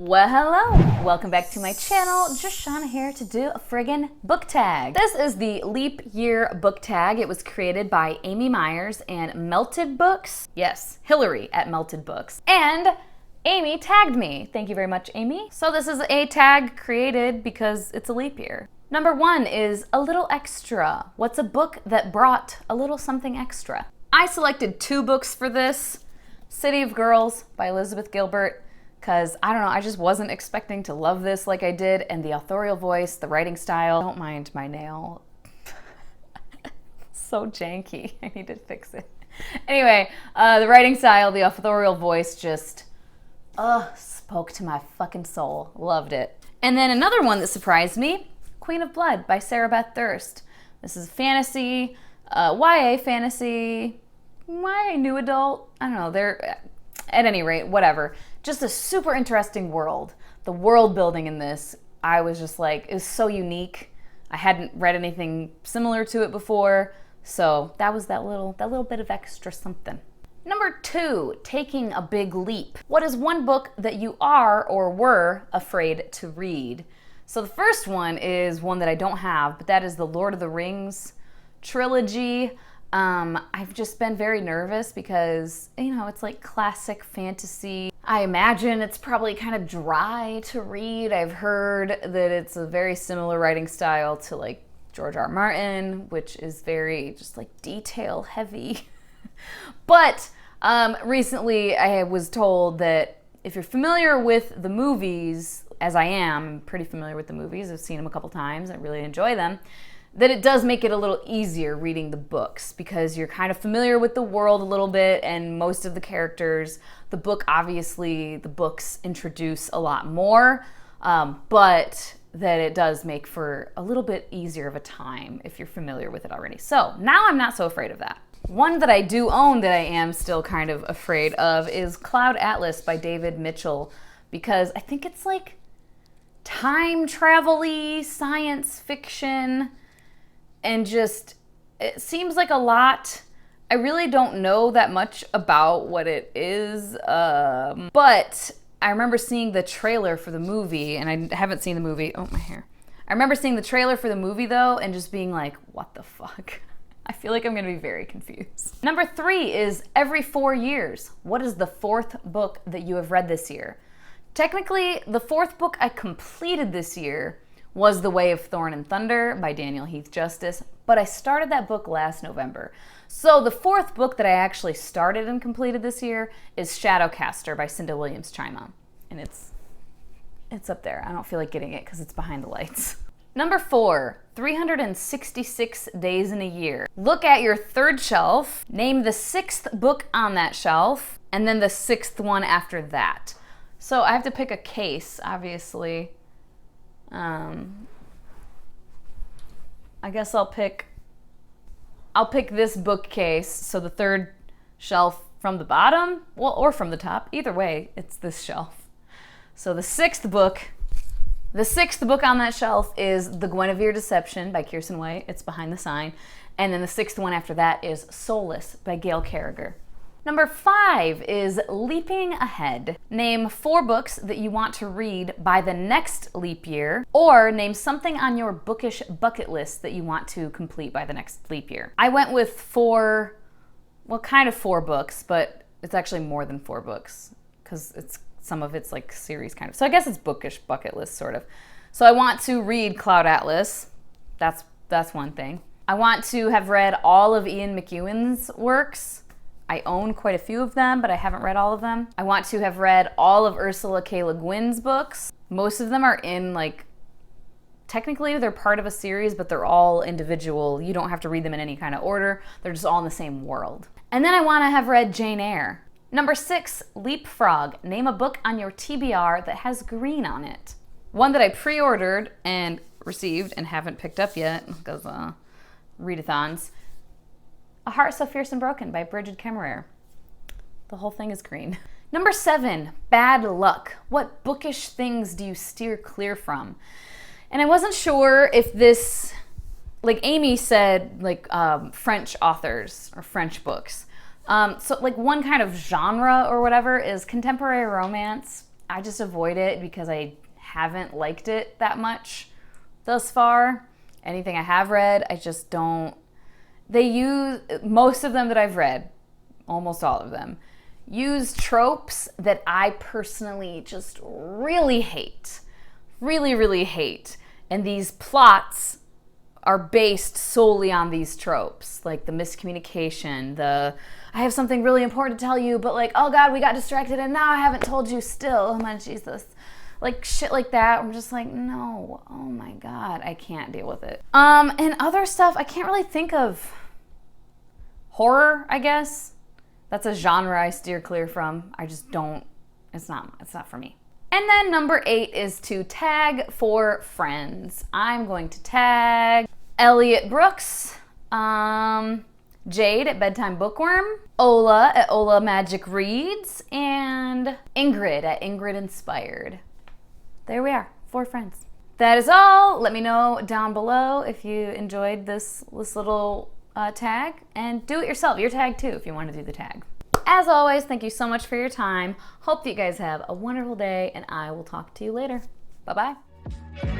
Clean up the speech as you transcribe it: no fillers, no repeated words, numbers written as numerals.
Well, hello! Welcome back to my channel. Just Shauna here to do a friggin' book tag. This is the Leap Year book tag. It was created by Amy Myers and Melted Books. Yes, Hillary at Melted Books. And Amy tagged me. Thank you very much, Amy. So this is a tag created because it's a leap year. Number 1 is A Little Extra. What's a book that brought a little something extra? I selected 2 books for this. City of Girls by Elizabeth Gilbert. Because, I don't know, I just wasn't expecting to love this like I did, and the authorial voice, the writing style. Don't mind my nail. So janky. I need to fix it. Anyway, the writing style, the authorial voice just, spoke to my fucking soul. Loved it. And then another one that surprised me, Queen of Blood by Sarah Beth Durst. This is fantasy, YA fantasy, YA new adult. I don't know, they're, at any rate, whatever. Just a super interesting world. The world building in this, I was just like, is so unique. I hadn't read anything similar to it before, so that was that little bit of extra something. Number 2, Taking a Big Leap. What is one book that you are or were afraid to read? So the first one is one that I don't have, but that is the Lord of the Rings trilogy. I've just been very nervous because, you know, it's like classic fantasy. I imagine it's probably kind of dry to read. I've heard that it's a very similar writing style to like George R. R. Martin, which is very just like detail heavy. But recently I was told that if you're familiar with the movies, as I am, I'm pretty familiar with the movies, I've seen them a couple times, I really enjoy them, that it does make it a little easier reading the books because you're kind of familiar with the world a little bit and most of the characters. The book, obviously, the books introduce a lot more, but that it does make for a little bit easier of a time if you're familiar with it already. So now I'm not so afraid of that. One that I do own that I am still kind of afraid of is Cloud Atlas by David Mitchell, because I think it's like time travel-y, science fiction, and just, it seems like a lot. I really don't know that much about what it is, but I remember seeing the trailer for the movie, and I haven't seen the movie. Oh, my hair. I remember seeing the trailer for the movie, though, and just being like, what the fuck? I feel like I'm going to be very confused. Number 3 is Every 4 Years. What is the 4th book that you have read this year? Technically, the 4th book I completed this year was The Way of Thorn and Thunder by Daniel Heath Justice, but I started that book last November. So the 4th book that I actually started and completed this year is Shadowcaster by Cinda Williams Chima, and it's up there. I don't feel like getting it because it's behind the lights. Number 4, 366 Days in a Year. Look at your 3rd shelf, name the 6th book on that shelf, and then the 6th one after that. So I have to pick a case, obviously. I guess I'll pick this bookcase, so the 3rd shelf from the bottom, well, or from the top. Either way, it's this shelf. So the 6th book on that shelf is The Guinevere Deception by Kirsten White. It's behind the sign. And then the 6th one after that is Soulless by Gail Carriger. Number 5 is Leaping Ahead. Name 4 books that you want to read by the next leap year, or name something on your bookish bucket list that you want to complete by the next leap year. I went with 4 books, but it's actually more than 4 books because some of it's like series kind of. So I guess it's bookish bucket list sort of. So I want to read Cloud Atlas. That's one thing. I want to have read all of Ian McEwan's works. I own quite a few of them, but I haven't read all of them. I want to have read all of Ursula K. Le Guin's books. Most of them are in, like, technically they're part of a series, but they're all individual. You don't have to read them in any kind of order. They're just all in the same world. And then I want to have read Jane Eyre. Number 6, Leapfrog. Name a book on your TBR that has green on it. One that I pre-ordered and received and haven't picked up yet because readathons. A Heart So Fierce and Broken by Bridget Kemmerer. The whole thing is green. Number 7, Bad Luck. What bookish things do you steer clear from? And I wasn't sure if this, like Amy said, like French authors or French books. So like one kind of genre or whatever is contemporary romance. I just avoid it because I haven't liked it that much thus far. Anything I have read, I just don't. They use, most of them that I've read, almost all of them, use tropes that I personally just really hate. Really, really hate. And these plots are based solely on these tropes, like the miscommunication, the I have something really important to tell you, but like, oh God, we got distracted and now I haven't told you still. Oh my Jesus. Like shit like that. I'm just like, no, oh my God, I can't deal with it. And other stuff, I can't really think of. Horror, I guess. That's a genre I steer clear from. I just don't, it's not for me. And then number 8 is to tag for friends. I'm going to tag Elliot Brooks, Jade at Bedtime Bookworm, Ola at Ola Magic Reads, and Ingrid at Ingrid Inspired. There we are, 4 friends. That is all. Let me know down below if you enjoyed this little tag, and do it yourself. Your tag too if you want to do the tag. As always, thank you so much for your time. Hope that you guys have a wonderful day, and I will talk to you later. Bye-bye.